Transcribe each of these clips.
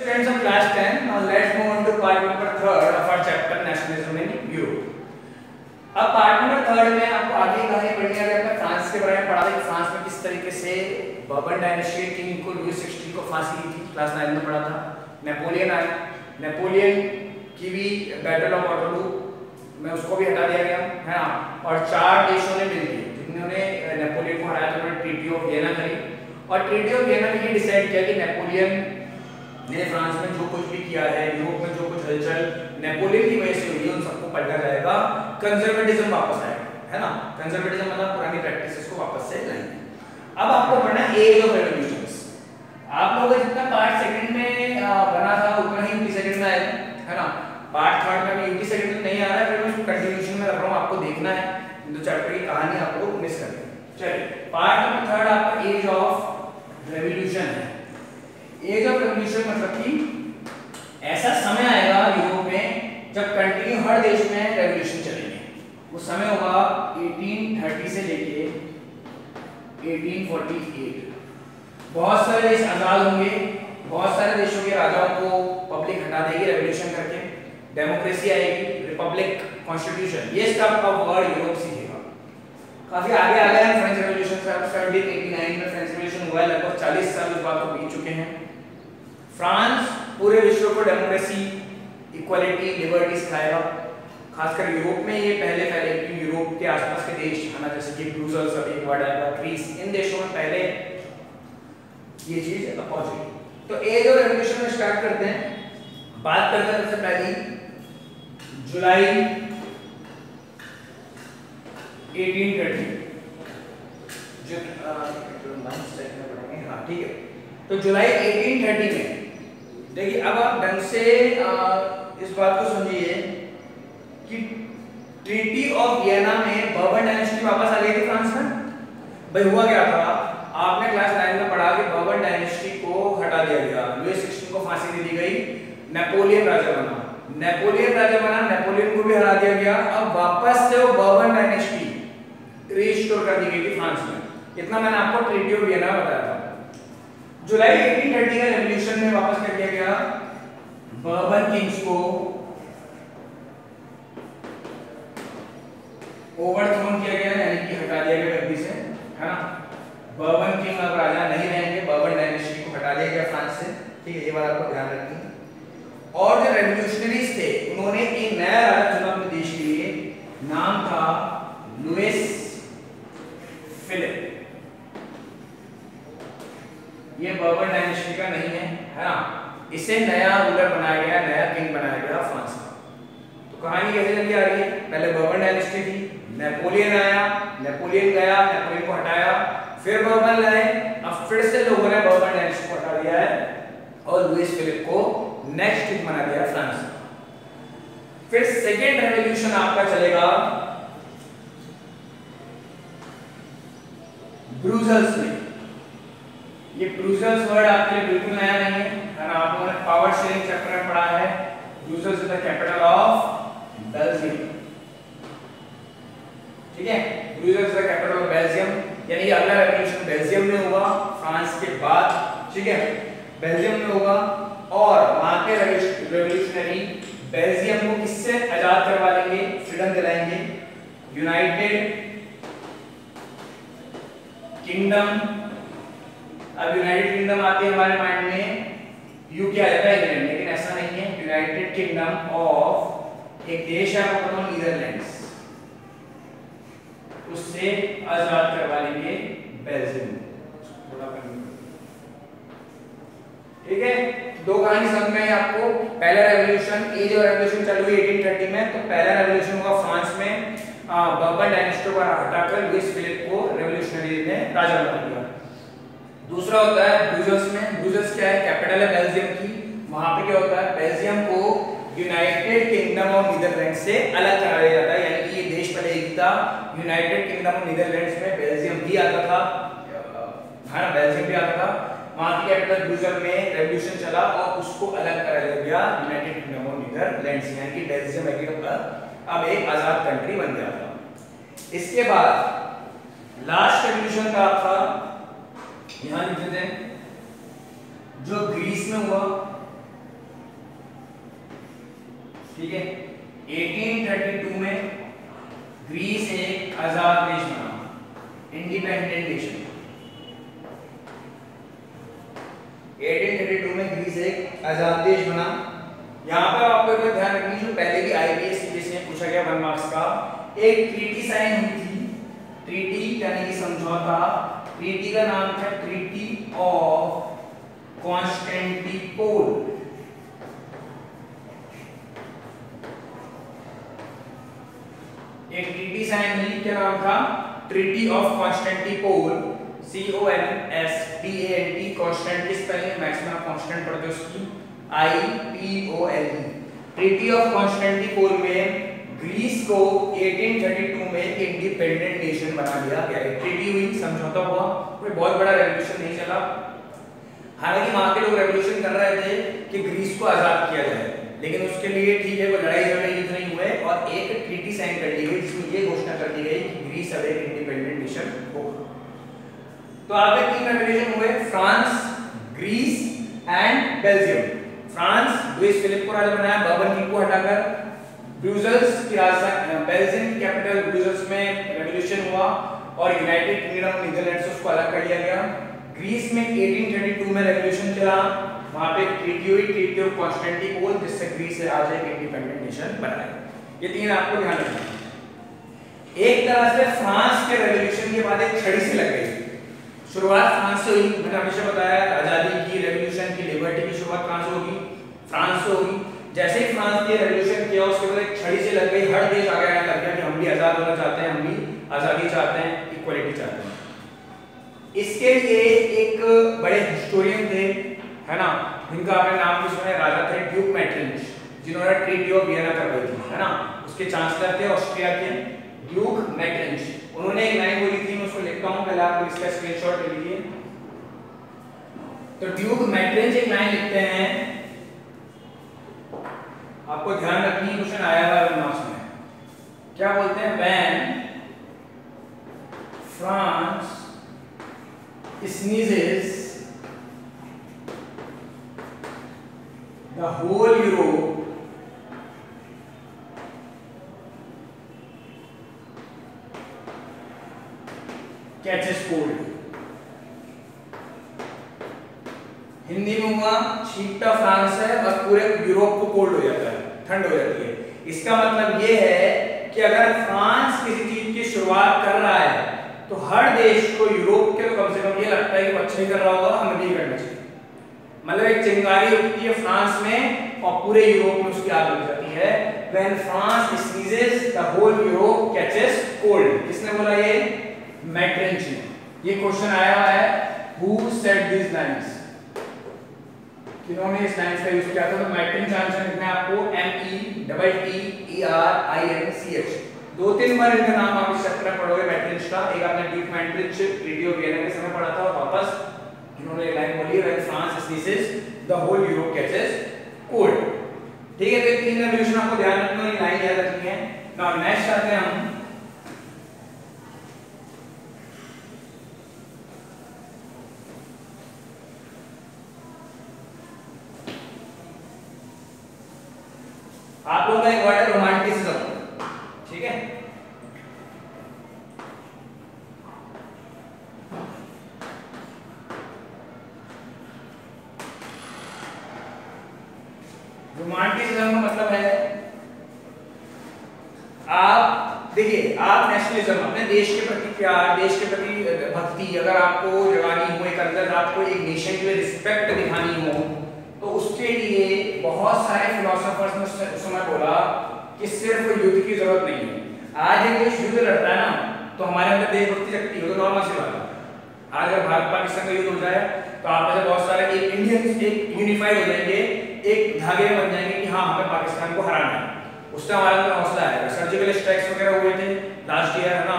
Students of class 10, now let's move on to part number 3 of our chapter nationalism in Europe. अब part number 3 में आपको आगे कहानी पढ़नी है। आपने फ्रांस के बारे में पढ़ा था कि फ्रांस में किस तरीके से बर्बन डायनेस्टी किंग को लुई 16 को फांसी दी थी, क्लास 9 में पढ़ा था। नेपोलियन आया, नेपोलियन की भी बैटल ऑफ वाटरलू में उसको भी हटा दिया गया है ना। और 4 देशों ने मिलकर जिन्होंने नेपोलियन को हराया तो उन्होंने ट्रीटी ऑफ वियना करी और ट्रीटी ऑफ वियना में ये डिसाइड किया कि नेपोलियन ने फ्रांस में जो कुछ भी किया है, यूरोप में जो कुछ हलचल नेपोलियन की वजह से हुई है, उन सबको पलटा जाएगा, कंजर्वेटिज्म वापस आएगा, है ना। कंजर्वेटिज्म मतलब पुरानी प्रैक्टिसेस को वापस से लाएंगे। अब आपको पढ़ना है एज ऑफ रेवोल्यूशंस। आप लोगों का जितना पार्ट सेकंड में बना था उतना ही यूटी सेकंड में आएगा, है ना। पार्ट थर्ड में भी यूटी सेकंड में नहीं आ रहा है, फिर मैं कंटिन्यूएशन में कर रहा हूं, आपको देखना है दो चैप्टर की कहानी आप लोग मिस कर रहे। चलिए पार्ट नंबर 3 आपका एज ऑफ रेवोल्यूशन है। एज ऑफ रेवोल्यूशन मतलब कि ऐसा समय आएगा यूरोप में जब कंटिन्यू हर देश में रेवोल्यूशन चलेंगे। वो समय होगा 1830 से लेके 1848। बहुत सारे देश आजाद होंगे, बहुत सारे देशों के राजाओं को पब्लिक हटा देगी रेवोल्यूशन करके, डेमोक्रेसी आएगी, रिपब्लिक, कॉन्स्टिट्यूशन, ये सब का वर्ड यूरोप सीखेगा। काफी आगे आ गए हैं फ्रेंच रेवोल्यूशन से। 1789 में फ्रेंच रेवोल्यूशन हुआ है, लगभग 40 साल उस बात को बीत चुके हैं। फ्रांस पूरे विश्व को डेमोक्रेसी, इक्वालिटी, लिबर्टी सिखाएगा। खासकर यूरोप में ये पहले कि यूरोप के आसपास के देश है ना, जैसे कि ब्रुसेल्स, अभी एक वर्ड आएगा, ग्रीस, इन देशों में पहले ये चीज पहुंची। तो एज ऑफ रेवोल्यूशन में स्टार्ट करते हैं। बात करते हैं सबसे पहली जुलाई 1830 हाँ ठीक है। तो जुलाई 1830 में देखिए, अब आप ढंग से इस बात को समझिए कि ट्रीटी ऑफ वियना में बर्बन डायनेस्टी वापस आ गई थी फ्रांस में। भाई हुआ क्या था, आपने क्लास 9 में पढ़ा कि बर्बन डायनेस्टी को हटा दिया गया, लुई 16 को फांसी दे दी गई, नेपोलियन राजा बना, नेपोलियन को भी हरा दिया गया। अब वापस से वो बर्बन डायनेस्टी रिस्टोर कर दी गई थी फ्रांस में। इतना मैंने आपको ट्रीटी ऑफ वियना बताया था। जुलाई 1830 का रेवोल्यूशन में वापस कर दिया गया, बर्बन किंग्स को ओवरथ्रोन किया गया, यानी कि हटा दिया गया गद्दी से, है ना। बर्बन किंग अब राजा नहीं रहेंगे, बर्बन डायनेस्टी को हटा दिया गया फ्रांस से, ठीक है, ये बात आपको ध्यान रखनी है। और जो रेवोल्यूशनरीज थे उन्होंने एक नया राजा चुना अपने देश के लिए, नाम था लुइस फिलिप। ये बर्बन डायनेस्टी का नहीं है, है ना। इसे नया रूलर बनाया गया, नया किंग बनाया गया फ्रांस का। तो कहानी कैसे चली आ रही है, पहले बर्बन डायनेस्टी थी, नेपोलियन आया, नेपोलियन गया, नेपोलियन को हटाया, फिर बर्बन लाए, अब फिर से लोगों ने बर्बन डायनेस्टी को हटा दिया है और लुइस फिलिप को नेक्स्ट किंग बना दिया फ्रांस। फिर सेकेंड रेवोल्यूशन आपका चलेगा ब्रुसेल्स में। ये ब्रुसेल्स वर्ड आपके लिए बिल्कुल नया नहीं है, ना। आप लोगों ने पावर शेयरिंग चैप्टर में पढ़ा है। Brussels is the capital of Belgium, ठीक है। Brussels is the capital of Belgium, यानी ये अगला रेवोल्यूशन बेल्जियम में होगा फ्रांस के बाद, ठीक है, बेल्जियम में होगा। और वहां के रेवोल्यूशनरी बेल्जियम को किससे आजाद करवा लेंगे, फ्रीडम दिलाएंगे, यूनाइटेड किंगडम। अब यूनाइटेड किंगडम आती है हमारे माइंड में, यूके आ जाता है इंग्लैंड, लेकिन ऐसा नहीं है। यूनाइटेड किंगडम ऑफ एक देश है आपको नीदरलैंड्स, उससे आजाद करवा लेंगे बेल्जियम, ठीक है। दो कहानी समझ में आई आपको। पहला रेवोल्यूशन, एज ऑफ रेवोल्यूशन चालू हुई 1830 में। तो पहला रेवोल्यूशन हुआ फ्रांस में, बर्बन डायनेस्टी को हटाकर लुइस फिलिप को रेवोल्यूशनरी ने राजा बना दिया। दूसरा होता है ब्रुसेल्स में। ब्रुसेल्स क्या है, कैपिटल है बेल्जियम की। वहां पे क्या होता है, बेल्जियम को यूनाइटेड किंगडम ऑफ नीदरलैंड से अलग करा दिया जाता है, यानी कि ये देश पहले एक था, यूनाइटेड किंगडम ऑफ नीदरलैंड्स में बेल्जियम भी आता था, हाँ बेल्जियम भी आता था। वहां की कैपिटल ब्रुसेल में रेवोल्यूशन चला और उसको अलग करा दिया गया यूनाइटेड किंगडम ऑफ नीदरलैंड्स, यानी कि बेल्जियम अब एक आजाद कंट्री बन गया था। इसके बाद लास्ट रेवोल्यूशन का था, यहां लिखते थे, जो ग्रीस में हुआ, ठीक है। 1832 में ग्रीस एक आजाद देश बना, इंडिपेंडेंट नेशन। 1832 में ग्रीस एक आजाद देश बना। यहाँ पर आपको एक ध्यान रखनी, जो पहले भी आईपीएस में पूछा गया 1 मार्क्स का, एक ट्रीटी साइन हुई थी। ट्रीटी यानी कि समझौता। ट्रीटी का नाम था ट्रीटी ऑफ कॉन्स्टेंटिनोपल। एक ट्रीटी साइन हुई, क्या नाम था? Treaty of Constantinople. CONSTANT, constant की स्पेलिंग मैक्सिमम कांस्टेंट पढ़ते हो उसकी IPOLE। ट्रीटी ऑफ कॉन्स्टेंटिनोपल में ग्रीस को 1832 में इंडिपेंडेंट नेशन बना दिया गया। ट्रीटी हुई, समझौता हुआ, कोई बहुत बड़ा रेवोल्यूशन नहीं चला। हालांकि वहां के लोग रेवोल्यूशन कर रहे थे कि ग्रीस को आजाद किया जाए, लेकिन उसके लिए ठीक है वो लड़ाई झगड़े युद्ध नहीं हुए और एक ट्रीटी साइन कर दी गई जिसमें ये घोषणा कर दी गई कि ग्रीस अब एक इंडिपेंडेंट नेशन होगा। तो आगे 3 रेवोल्यूशन हुए, France, Greece and Belgium. France Louis Philippe को राजा बनाया बर्बन किंग को हटाकर। ब्रुसेल्स की राजधानी, बेल्जियम कैपिटल ब्रुसेल्स में रेवोल्यूशन हुआ और यूनाइटेड किंगडम नीदरलैंड्स से उसको अलग कर लिया गया। ग्रीस में 1832 में रेवोल्यूशन चला, वहां पे ट्रीटी हुई, ट्रीटी ऑफ कॉन्स्टेंटिनोपल, जिससे ग्रीस आज एक इंडिपेंडेंट नेशन बना है। ये 3 आपको ध्यान रखना है। एक तरह से फ्रांस के रेवोल्यूशन के बाद एक छड़ी सी लग गई। शुरुआत फ्रांस से हुई, मैंने हमेशा बताया आजादी की, रेवोल्यूशन की, लिबर्टी की शुरुआत कहां से होगी? फ्रांस से होगी। जैसे ही फ्रांस ने रेवोल्यूशन किया उसके बाद एक छड़ी से लग गई, हर देश आगे आने लग गया कि हम भी आजाद होना चाहते हैं, हम भी आजादी चाहते हैं, इक्वालिटी चाहते हैं। इसके लिए एक बड़े हिस्टोरियन थे, है ना, जिनका आपने नाम भी सुना है, राजा थे ड्यूक मैट्रिंज, जिन्होंने ट्रीटी ऑफ वियना करवाई थी, है ना। उसके चांसलर थे ऑस्ट्रिया के ड्यूक मैट्रिंज। उन्होंने एक लाइन बोली थी, मैं उसको लिखता हूं, पहले आप इसका स्क्रीनशॉट ले लीजिए। तो ड्यूक मैट्रिंज एक लाइन लिखते हैं, आपको ध्यान रखनी, क्वेश्चन आया हुआ है मार्क्स में। क्या बोलते हैं? When France sneezes the whole Europe catches cold। Hindi में हुआ छींकता फ्रांस है और पूरे यूरोप को कोल्ड हो जाता है, ठंड हो जाती है। इसका मतलब ये है कि अगर फ्रांस किसी चीज की शुरुआत कर रहा है तो हर देश को, यूरोप के तो कम से कम ये लगता है कि वो अच्छा ही कर रहा होगा, हमें भी करना चाहिए। मतलब एक चिंगारी उठती है फ्रांस में और पूरे यूरोप में उसकी आग लग जाती है। When France sneezes, the whole Europe catches cold। किसने बोला ये? मैट्रिंज ने। ये क्वेश्चन आया हुआ है, Who said these lines? किन्होंने इस लाइंस का यूज किया था? तो मैट्रिंज आंसर लिखना है आपको METTERINCH। 2-3 बार इनका नाम आप इस चैप्टर में पढ़ोगे मैट्रिंज का। एक आपने ड्यूक मैट्रिंज ट्रीटी ऑफ वियना के समय पढ़ा था और वापस इन्होंने ये लाइन बोली, when France sneezes the whole Europe catches cold. ठीक है, तो ये 3 रेवोल्यूशन आपको ध्यान रखना है, लाइन याद रखनी है। नाउ नेक्स्ट आते हैं हम आप लोगों का एक वर्ड है रोमांटिसिज्म। ठीक है, रोमांटिसिज्म का मतलब है, आप देखिए, आप नेशनलिज्म, अपने देश के प्रति प्यार, देश के प्रति भक्ति अगर आपको जगानी हो, एक अंदर आपको एक नेशन के लिए रिस्पेक्ट दिखानी हो, तो उसके लिए बहुत सारे फिलोसोफर्स ने उस समय बोला कि सिर्फ युद्ध की जरूरत नहीं है। आज एक देश युद्ध लड़ता है ना, तो हमारे अंदर देशभक्ति जगती है, तो नॉर्मल सी बात है। आज अगर भारत पाकिस्तान का युद्ध हो जाए तो आप में से बहुत सारे एक इंडियंस एक यूनिफाइड हो जाएंगे, एक धागे में बन जाएंगे कि हाँ हमें पाकिस्तान को हराना है। उससे हमारे अंदर हौसला आएगा। सर्जिकल स्ट्राइक्स वगैरह हुए थे लास्ट ईयर, है ना,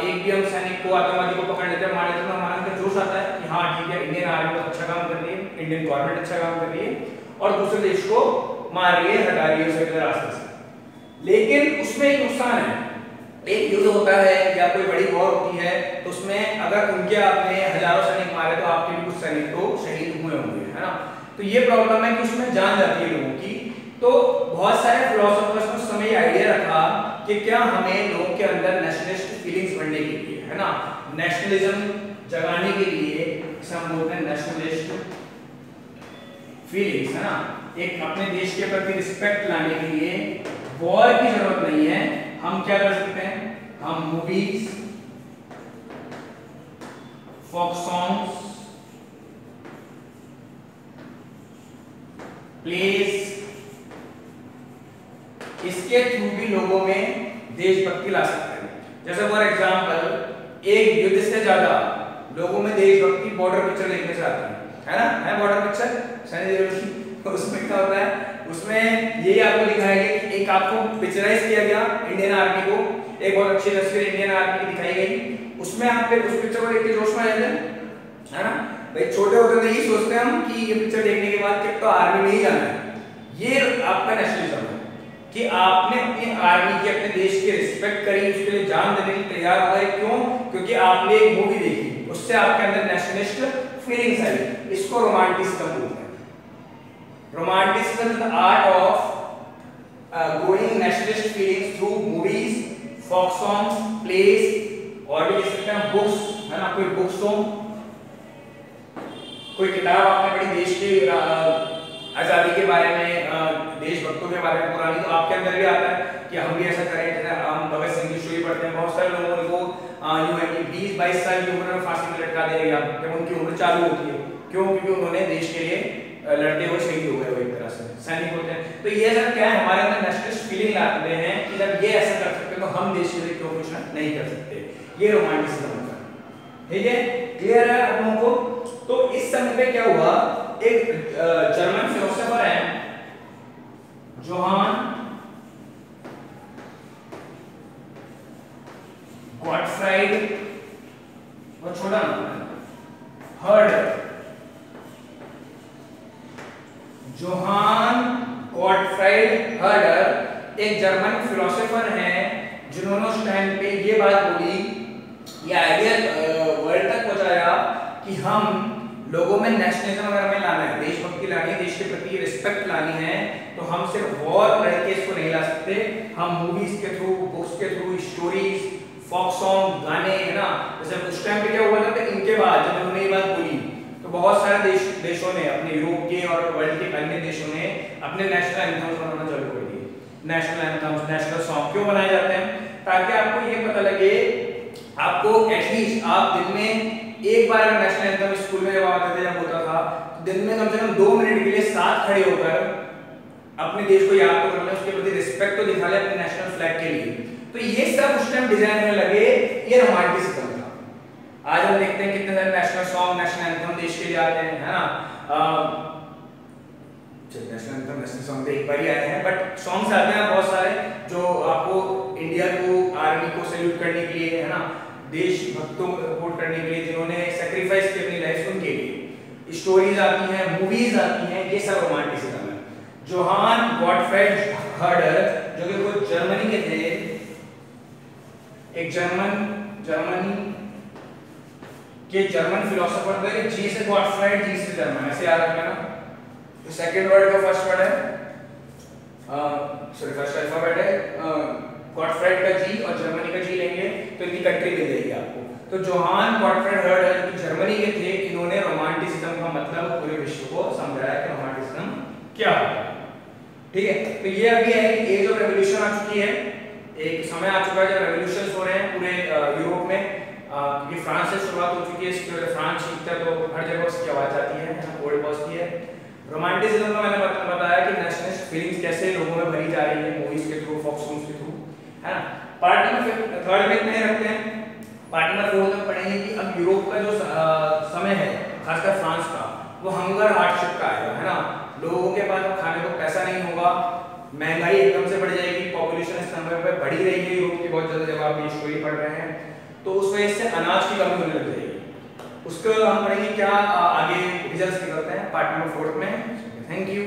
एक भी हम सैनिक को, आतंकवादी को पकड़ लेते हैं, मार लेते हैं, तो हमारे अंदर जोश आता है कि हाँ ठीक है, इंडियन आर्मी बहुत अच्छा काम कर रही है, इंडियन गवर्नमेंट अच्छा काम कर रही है और दूसरे देश को मार रही है, हटा रही है उसके रास्ते से। लेकिन उसमें एक नुकसान है। एक युद्ध होता है या कोई बड़ी वॉर होती है तो उसमें अगर उनके आपने हजारों सैनिक मारे तो आपके भी कुछ सैनिक तो शहीद हुए होंगे, है ना। तो ये प्रॉब्लम है कि उसमें जान जाती है लोगों की, तो बहुत सारे फिलोसोफर्स ने उस समय आइडिया रखा कि क्या हमें लोगों के अंदर नेशनलिस्ट फीलिंग्स बढ़ने के लिए, है ना, नेशनलिज्म जगाने के लिए, हम बोलते हैं नेशनलिस्ट फीलिंग्स, है ना, एक अपने देश के प्रति रिस्पेक्ट लाने के लिए वॉर की जरूरत नहीं है। हम क्या कर सकते हैं, हम मूवीज, फोक सॉन्ग्स, प्लेस, इसके थ्रू भी लोगों में देशभक्ति ला सकते हैं। जैसे फॉर एग्जांपल एक युद्ध से ज्यादा लोगों में देशभक्ति बॉर्डर पिक्चर देखने से आती है ना, है बॉर्डर पिक्चर सनी देओल की। तो उसमें क्या होता है, उसमें यही आपको दिखाया गया कि एक आपको पिक्चराइज किया गया इंडियन आर्मी को, एक बहुत अच्छी तस्वीर इंडियन आर्मी की दिखाई गई। उसमें आप फिर उस पिक्चर को देख के जोश में आ जाते हैं, है ना। भाई छोटे होते तो यही सोचते हैं हम कि ये पिक्चर देखने के बाद कि तो आर्मी में ही जाना है। ये आपका नेशनलिज्म है कि आपने अपनी आर्मी की, अपने देश की रिस्पेक्ट करी, उसके लिए जान देने के लिए तैयार हो गए। क्यों? क्योंकि आपने एक मूवी देखी, उससे आपके अंदर नेशनलिस्ट फीलिंग्स आई। इसको रोमांटिसिज्म बोलते हैं। Romanticism is the art of growing nationalist feelings through movies, folk songs, plays, और भी कह सकते हैं बुक्स, है ना। कोई बुक्स हो, कोई किताब आपने पढ़ी देश की आजादी के बारे में, देशभक्तों के बारे में पुरानी, तो आपके अंदर भी आता है कि हम भी ऐसा करें। जैसे हम भगत सिंह की स्टोरी पढ़ते हैं, बहुत सारे लोगों को यूं है कि 20-22 साल की उम्र में फांसी में लटका दिया गया जब उनकी उम्र चालू होती है। क्यों? क्योंकि उन्होंने देश के लिए लड़ते हुए शहीद हो गए, वो एक तरह से सैनिक होते हैं। तो ये सब क्या है, हमारे अंदर नेशनलिस्ट फीलिंग लाते हैं कि जब ये ऐसा कर सकते हैं तो हम देश के लिए क्यों कुछ नहीं कर सकते। ये रोमांटिसिज्म होता है। ठीक है, क्लियर है आप लोगों को। तो इस समय पे क्या हुआ, एक जर्मन फिलोसोफर है जोहान गॉटफ्राइड, वो छोटा नाम हर्डर, जोहान गॉटफ्राइड हर्डर एक जर्मन फिलोसोफर हैं जिन्होंने उस टाइम पे ये बात बोली, ये आइडिया वर्ल्ड तक पहुंचाया कि हम लोगों में नेशनलिज्म अगर हमें लाना है, देशभक्ति लानी है, देश के प्रति रिस्पेक्ट लानी है, तो हम सिर्फ वॉर लड़के इसको नहीं ला सकते। हम मूवीज के थ्रू, बुक्स के थ्रू, स्टोरीज, फोक सॉन्ग, गाने, है ना। जैसे उस टाइम पे क्या हुआ था कि इनके बाद जब उन्होंने ये बात बोली तो बहुत सारे देशों ने, अपने यूरोप के और वर्ल्ड के अन्य देशों ने अपने नेशनल एंथम्स बनाना चालू कर दिए। नेशनल एंथम्स, नेशनल सॉन्ग क्यों बनाए जाते हैं? ताकि आपको ये पता लगे, आपको एटलीस्ट आप दिन में एक बार नेशनल एंथम स्कूल में जब आते थे, जब होता था, तो दिन में कम से कम 2 मिनट के लिए साथ खड़े होकर अपने देश को याद तो कर ले, उसके प्रति रिस्पेक्ट तो दिखा ले अपने नेशनल फ्लैग के लिए। तो ये सब उस टाइम डिजाइन होने लगे, ये रोमांटिसिज्म था। आज हम देखते हैं कितने सारे नेशनल सॉन्ग, नेशनल एंथम देश के लिए आते हैं, है ना। नेशनल एंथम, नेशनल सॉन्ग तो एक बार ही आए हैं, बट सॉन्ग्स आते हैं बहुत सारे जो आपको इंडिया को, आर्मी को सैल्यूट करने के लिए, है ना, देशभक्तों को सपोर्ट करने के लिए जिन्होंने सैक्रिफाइस की अपनी लाइफ उनके लिए। स्टोरीज आती हैं, मूवीज आती हैं, ये सब रोमांटिसिज्म है। जोहान गॉटफ्राइड हर्डर जो कि खुद जर्मनी के थे, एक जर्मनी के जर्मन फिलोसोफर थे। जी से गॉटफ्राइड, जी से जर्मन, ऐसे याद रखना। तो सेकंड वर्ड का फर्स्ट वर्ड है, सॉरी फर्स्ट अल्फाबेट है गॉटफ्राइड का जी, और जर्मनी का जी लेंगे तो इनकी कंट्री मिल जाएगी आपको। तो जोहान गॉटफ्राइड हर्डर जो जर्मनी के थे, इन्होंने रोमांटिसिज्म का मतलब पूरे विश्व को समझाया कि रोमांटिसिज्म क्या होता है। ठीक है, तो ये अभी है कि एज ऑफ रेवोल्यूशन आ चुकी है, एक समय आ चुका है जब रेवोल्यूशंस हो रहे हैं पूरे यूरोप में, क्योंकि फ्रांस से शुरुआत हो चुकी है। इसकी वजह फ्रांस जीतता है तो हर जगह उसकी आवाज आती है, वर्ल्ड पहुंचती है। रोमांटिसिज्म का मैंने बताया कि नेशनलिस्ट फीलिंग्स कैसे लोगों में भरी जा रही है मूवीज के थ्रू, फोक सॉन्ग्स के थ्रू, है ना। पार्ट नंबर 3 में इतने रखते हैं। पार्ट नंबर 4 में पढ़ेंगे कि अब यूरोप का जो समय है, खासकर फ्रांस का, वो हंगर हार्डशिप का आएगा, है ना। लोगों के पास खाने को पैसा नहीं होगा, महंगाई एकदम से बढ़ जाएगी, पॉपुलेशन इस नंबर पे बढ़ी रही है यूरोप की बहुत ज्यादा, जब आप ये स्टोरी पढ़ रहे हैं तो उस वजह से अनाज की कमी होने लग जाएगी। उसको हम पढ़ेंगे क्या आगे रिजल्ट्स निकलते हैं पार्ट नंबर 4 में। Thank you.